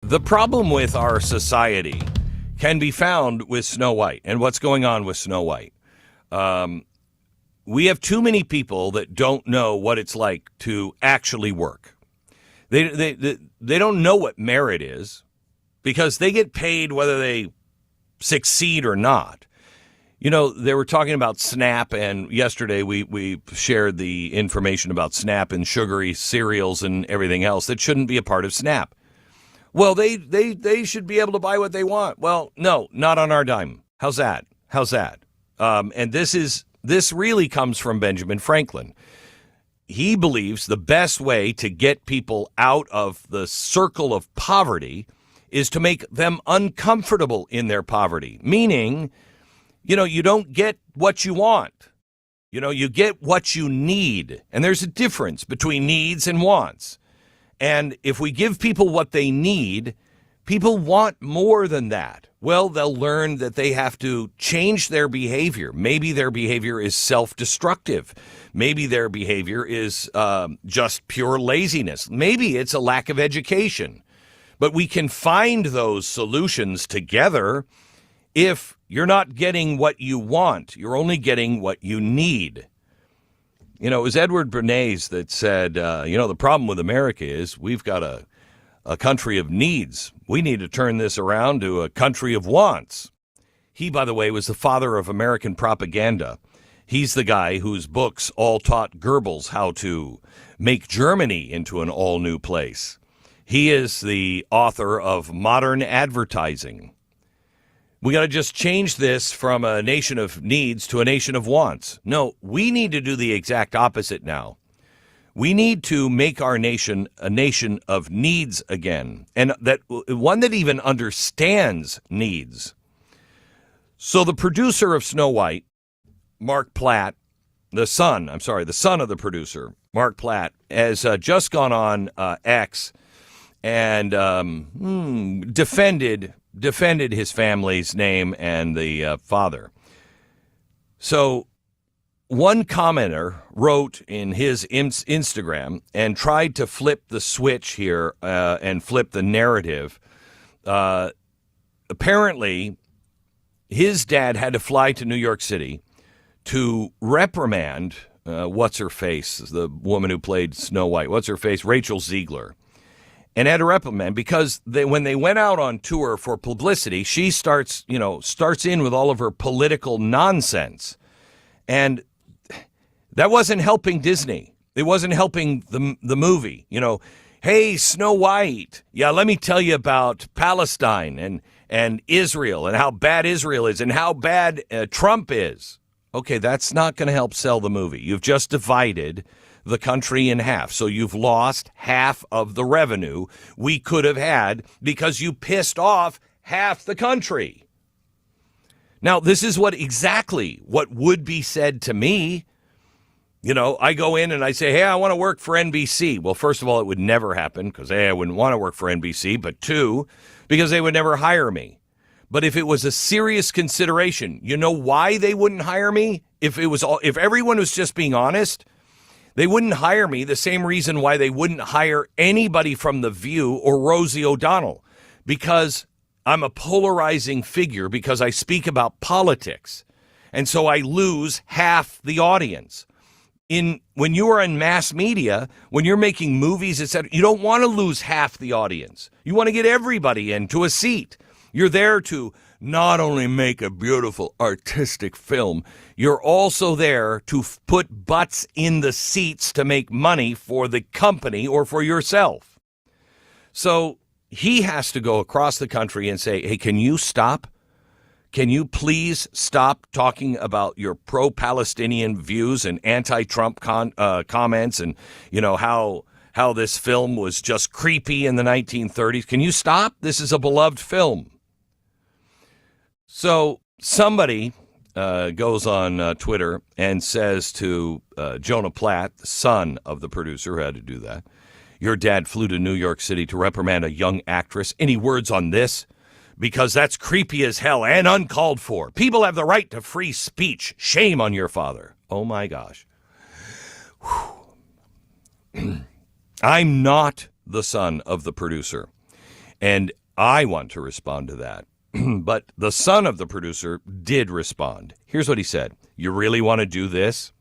The problem with our society can be found with Snow White and what's going on with Snow White. We have too many people that don't know what it's like to actually work. They don't know what merit is because they get paid whether they succeed or not. You know, they were talking about SNAP, and yesterday we shared the information about SNAP and sugary cereals and everything else that shouldn't be a part of SNAP. Well, they should be able to buy what they want. Well, no, not on our dime. How's that? And this really comes from Benjamin Franklin. He believes the best way to get people out of the circle of poverty is to make them uncomfortable in their poverty, meaning, you know, you don't get what you want. You know, you get what you need. And there's a difference between needs and wants. And if we give people what they need, people want more than that. Well, they'll learn that they have to change their behavior. Maybe their behavior is self-destructive. Maybe their behavior is just pure laziness. Maybe it's a lack of education. But we can find those solutions together. If you're not getting what you want, you're only getting what you need. You know, it was Edward Bernays that said, the problem with America is we've got a country of needs. We need to turn this around to a country of wants. He, by the way, was the father of American propaganda. He's the guy whose books all taught Goebbels how to make Germany into an all-new place. He is the author of Modern Advertising. We got to just change this from a nation of needs to a nation of wants. No, we need to do the exact opposite now. We need to make our nation a nation of needs again, and that one that even understands needs. So the producer of Snow White, Mark Platt, the son of the producer, Mark Platt, has just gone on X and defended his family's name and the father. So one commenter wrote in his Instagram and tried to flip the switch here and flip the narrative. Apparently, his dad had to fly to New York City to reprimand what's-her-face, the woman who played Snow White, what's-her-face, Rachel Zegler. And had a reprimand because when they went out on tour for publicity, she starts in with all of her political nonsense. And that wasn't helping Disney. It wasn't helping the movie. You know, hey, Snow White. Yeah, let me tell you about Palestine and Israel and how bad Israel is and how bad Trump is. Okay, that's not going to help sell the movie. You've just divided the country in half. So you've lost half of the revenue we could have had because you pissed off half the country. Now, this is exactly what would be said to me. You know, I go in and I say, hey, I want to work for NBC. Well, first of all, it would never happen because A, I wouldn't want to work for NBC, but two, because they would never hire me. But if it was a serious consideration, you know why they wouldn't hire me? If everyone was just being honest, they wouldn't hire me the same reason why they wouldn't hire anybody from The View or Rosie O'Donnell, because I'm a polarizing figure because I speak about politics. And so I lose half the audience. When you are in mass media, when you're making movies, etc., you don't want to lose half the audience. You want to get everybody into a seat. You're there to not only make a beautiful artistic film, you're also there to put butts in the seats to make money for the company or for yourself. So he has to go across the country and say, hey, can you stop? Can you please stop talking about your pro-Palestinian views and anti-Trump comments and, you know, how this film was just creepy in the 1930s? Can you stop? This is a beloved film. So somebody goes on Twitter and says to Jonah Platt, the son of the producer who had to do that, your dad flew to New York City to reprimand a young actress. Any words on this? Because that's creepy as hell and uncalled for. People have the right to free speech. Shame on your father. Oh, my gosh. I'm not the son of the producer. And I want to respond to that. But the son of the producer did respond. Here's what he said. You really want to do this?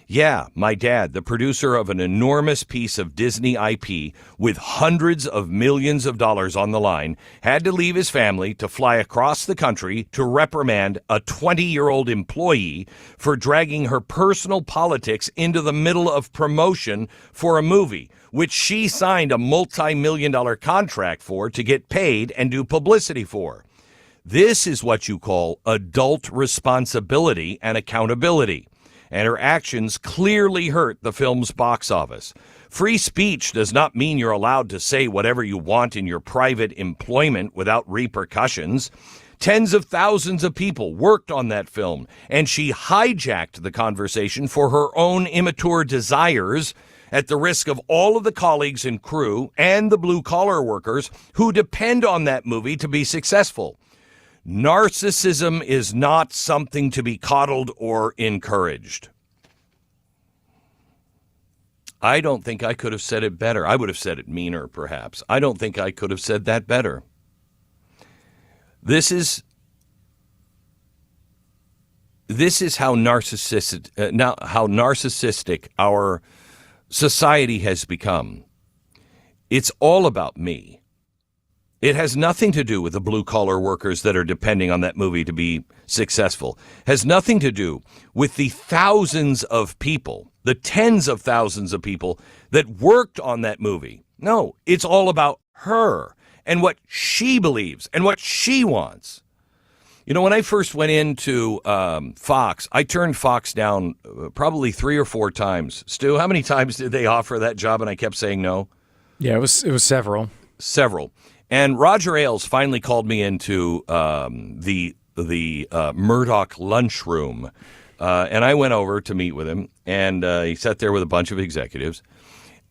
Yeah, my dad, the producer of an enormous piece of Disney IP with hundreds of millions of dollars on the line, had to leave his family to fly across the country to reprimand a 20-year-old employee for dragging her personal politics into the middle of promotion for a movie, which she signed a multi-million-dollar contract for to get paid and do publicity for. This is what you call adult responsibility and accountability. And her actions clearly hurt the film's box office. Free speech does not mean you're allowed to say whatever you want in your private employment without repercussions. Tens of thousands of people worked on that film, and she hijacked the conversation for her own immature desires at the risk of all of the colleagues and crew and the blue-collar workers who depend on that movie to be successful. Narcissism is not something to be coddled or encouraged. I don't think I could have said it better. I would have said it meaner, perhaps. I don't think I could have said that better. This is how narcissistic our society has become. It's all about me. It has nothing to do with the blue-collar workers that are depending on that movie to be successful. It has nothing to do with the thousands of people, the tens of thousands of people that worked on that movie. No, it's all about her and what she believes and what she wants. You know, when I first went into Fox, I turned Fox down probably 3 or 4 times. Stu, how many times did they offer that job and I kept saying no? Yeah, it was several. Several. And Roger Ailes finally called me into the Murdoch lunchroom, and I went over to meet with him, and he sat there with a bunch of executives,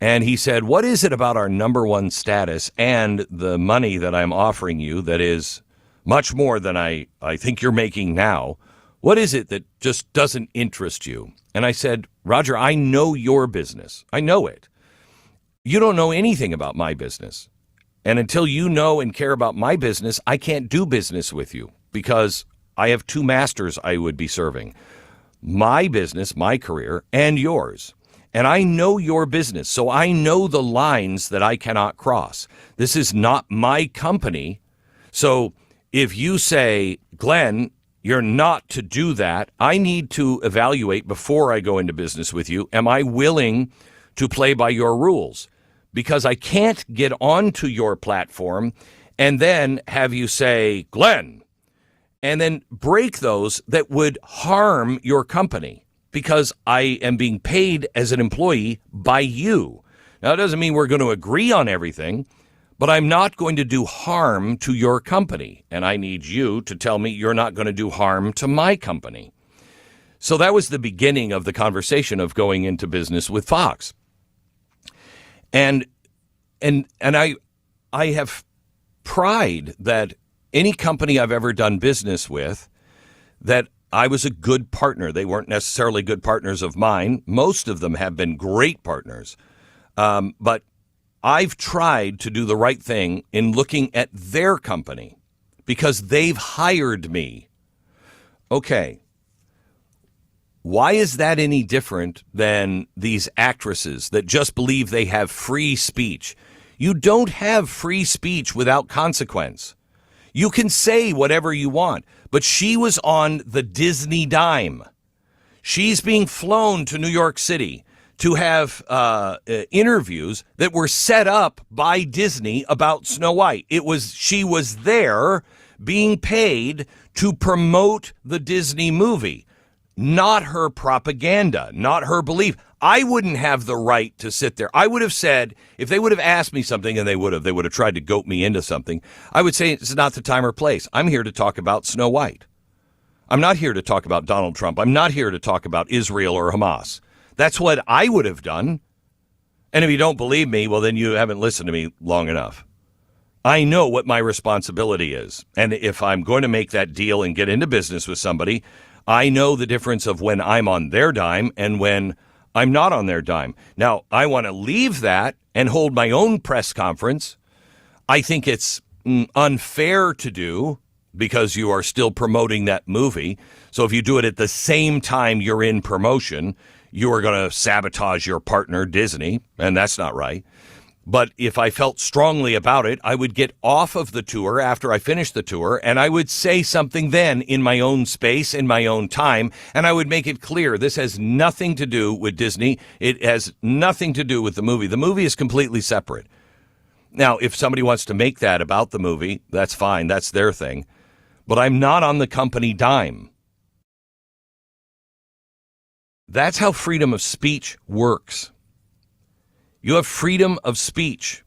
and he said, what is it about our number one status and the money that I'm offering you that is much more than I think you're making now? What is it that just doesn't interest you? And I said, Roger, I know your business. I know it. You don't know anything about my business. And until you know and care about my business, I can't do business with you because I have 2 masters I would be serving. My business, my career, and yours. And I know your business, so I know the lines that I cannot cross. This is not my company. So if you say, Glenn, you're not to do that, I need to evaluate before I go into business with you. Am I willing to play by your rules? Because I can't get onto your platform and then have you say, Glenn, and then break those that would harm your company because I am being paid as an employee by you. Now, it doesn't mean we're going to agree on everything, but I'm not going to do harm to your company. And I need you to tell me you're not going to do harm to my company. So that was the beginning of the conversation of going into business with Fox. And I have pride that any company I've ever done business with, that I was a good partner. They weren't necessarily good partners of mine. Most of them have been great partners. But I've tried to do the right thing in looking at their company because they've hired me. Okay. Why is that any different than these actresses that just believe they have free speech? You don't have free speech without consequence. You can say whatever you want, but she was on the Disney dime. She's being flown to New York City to have interviews that were set up by Disney about Snow White. She was there being paid to promote the Disney movie. Not her propaganda, not her belief. I wouldn't have the right to sit there. I would have said, if they would have asked me something, and they would have tried to goat me into something, I would say it's not the time or place. I'm here to talk about Snow White. I'm not here to talk about Donald Trump. I'm not here to talk about Israel or Hamas. That's what I would have done. And if you don't believe me, well, then you haven't listened to me long enough. I know what my responsibility is. And if I'm going to make that deal and get into business with somebody, I know the difference of when I'm on their dime and when I'm not on their dime. Now, I want to leave that and hold my own press conference. I think it's unfair to do because you are still promoting that movie. So if you do it at the same time you're in promotion, you are going to sabotage your partner, Disney, and that's not right. But if I felt strongly about it, I would get off of the tour after I finished the tour, and I would say something then in my own space, in my own time, and I would make it clear this has nothing to do with Disney. It has nothing to do with the movie. The movie is completely separate. Now, if somebody wants to make that about the movie, that's fine. That's their thing. But I'm not on the company dime. That's how freedom of speech works. You have freedom of speech.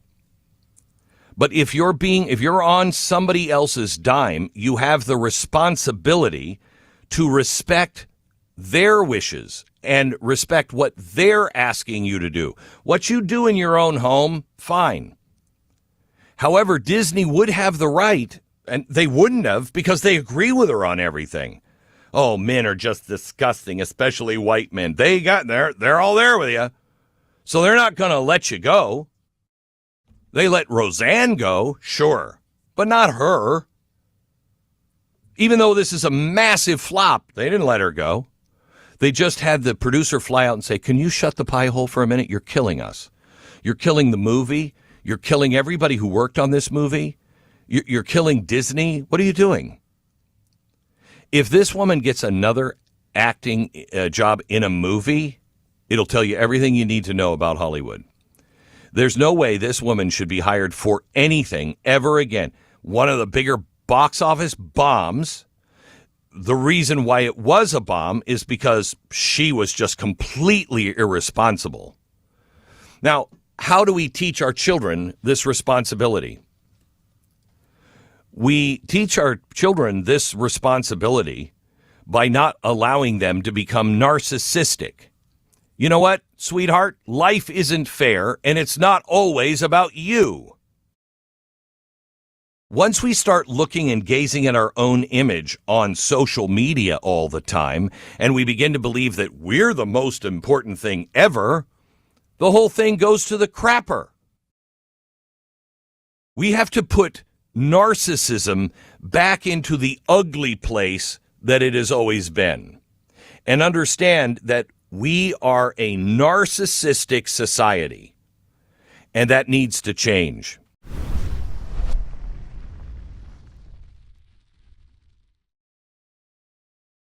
But if you're on somebody else's dime, you have the responsibility to respect their wishes and respect what they're asking you to do. What you do in your own home, fine. However, Disney would have the right, and they wouldn't have because they agree with her on everything. Oh, men are just disgusting, especially white men. They're all there with you. So they're not going to let you go. They let Roseanne go, sure, but not her. Even though this is a massive flop, they didn't let her go. They just had the producer fly out and say, can you shut the pie hole for a minute? You're killing us. You're killing the movie. You're killing everybody who worked on this movie. You're killing Disney. What are you doing? If this woman gets another acting job in a movie, it'll tell you everything you need to know about Hollywood. There's no way this woman should be hired for anything ever again. One of the bigger box office bombs. The reason why it was a bomb is because she was just completely irresponsible. Now, how do we teach our children this responsibility? We teach our children this responsibility by not allowing them to become narcissistic. You know what, sweetheart? Life isn't fair, and it's not always about you. Once we start looking and gazing at our own image on social media all the time, and we begin to believe that we're the most important thing ever, the whole thing goes to the crapper. We have to put narcissism back into the ugly place that it has always been, and understand that we are a narcissistic society, and that needs to change.